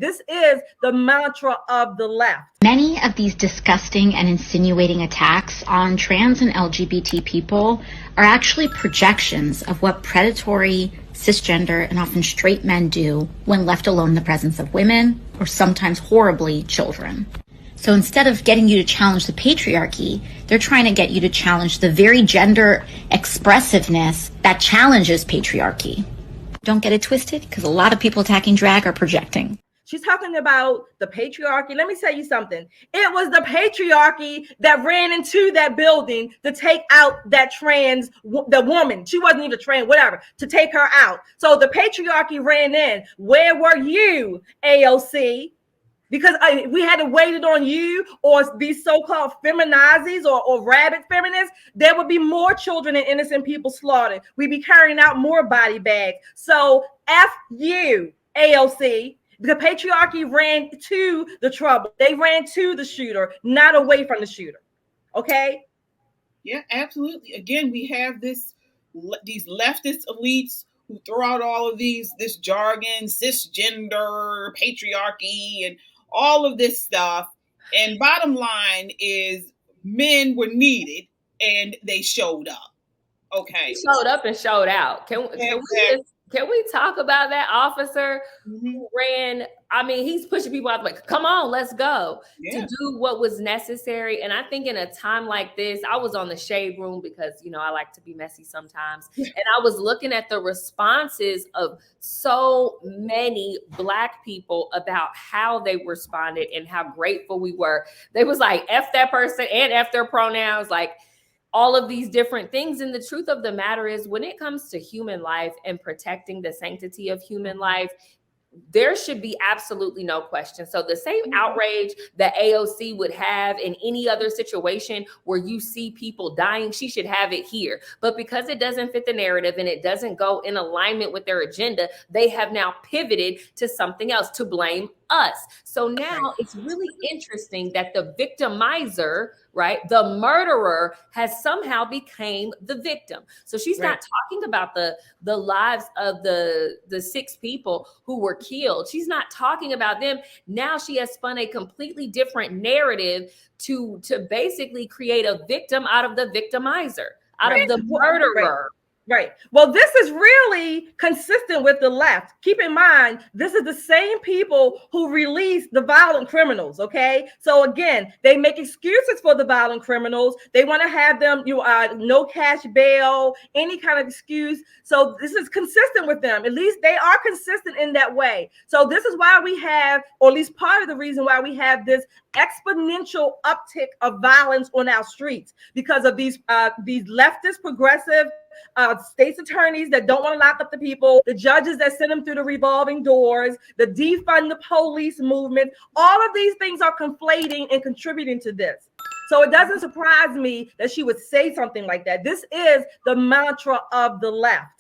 This is the mantra of the left. Many of these disgusting and insinuating attacks on trans and LGBT people are actually projections of what predatory, cisgender, and often straight men do when left alone in the presence of women, or sometimes horribly, children. So instead of getting you to challenge the patriarchy, they're trying to get you to challenge the very gender expressiveness that challenges patriarchy. Don't get it twisted, because a lot of people attacking drag are projecting. She's talking about the patriarchy. Let me tell you something. It was the patriarchy that ran into that building to take out that the woman. She wasn't even trans, whatever, to take her out. So the patriarchy ran in. Where were you, AOC? Because we had to wait it on you or these so-called feminazis or rabid feminists, there would be more children and innocent people slaughtered. We'd be carrying out more body bags. So F you, AOC. The patriarchy ran to the trouble. They ran to the shooter, not away from the shooter. Okay? Yeah, absolutely. Again, we have these leftist elites who throw out all of this jargon, cisgender, patriarchy, and all of this stuff. And bottom line is men were needed and they showed up. Okay. Showed up and showed out. Can we talk about that officer who ran? I mean, he's pushing people out like, come on, let's go, to do what was necessary. And I think in a time like this, I was on the shade room because, I like to be messy sometimes. And I was looking at the responses of so many Black people about how they responded and how grateful we were. They was like, F that person and F their pronouns, like, all of these different things. And the truth of the matter is, when it comes to human life and protecting the sanctity of human life, there should be absolutely no question. So the same outrage that AOC would have in any other situation where you see people dying, she should have it here. But because it doesn't fit the narrative and it doesn't go in alignment with their agenda, they have now pivoted to something else, to blame us. So now it's really interesting that the victimizer, right, the murderer, has somehow became the victim. So she's not talking about the lives of the 6 people who were killed. She's not talking about them. Now she has spun a completely different narrative to basically create a victim out of the victimizer, out of the murderer. Right. Well, this is really consistent with the left. Keep in mind, this is the same people who release the violent criminals. Okay. So again, they make excuses for the violent criminals. They want to have them, no cash bail, any kind of excuse. So this is consistent with them. At least they are consistent in that way. So this is why we have, or at least part of the reason why we have this exponential uptick of violence on our streets, because of these leftist progressive state's attorneys that don't want to lock up the people, the judges that send them through the revolving doors, the defund the police movement. All of these things are conflating and contributing to this. So it doesn't surprise me that she would say something like that. This is the mantra of the left.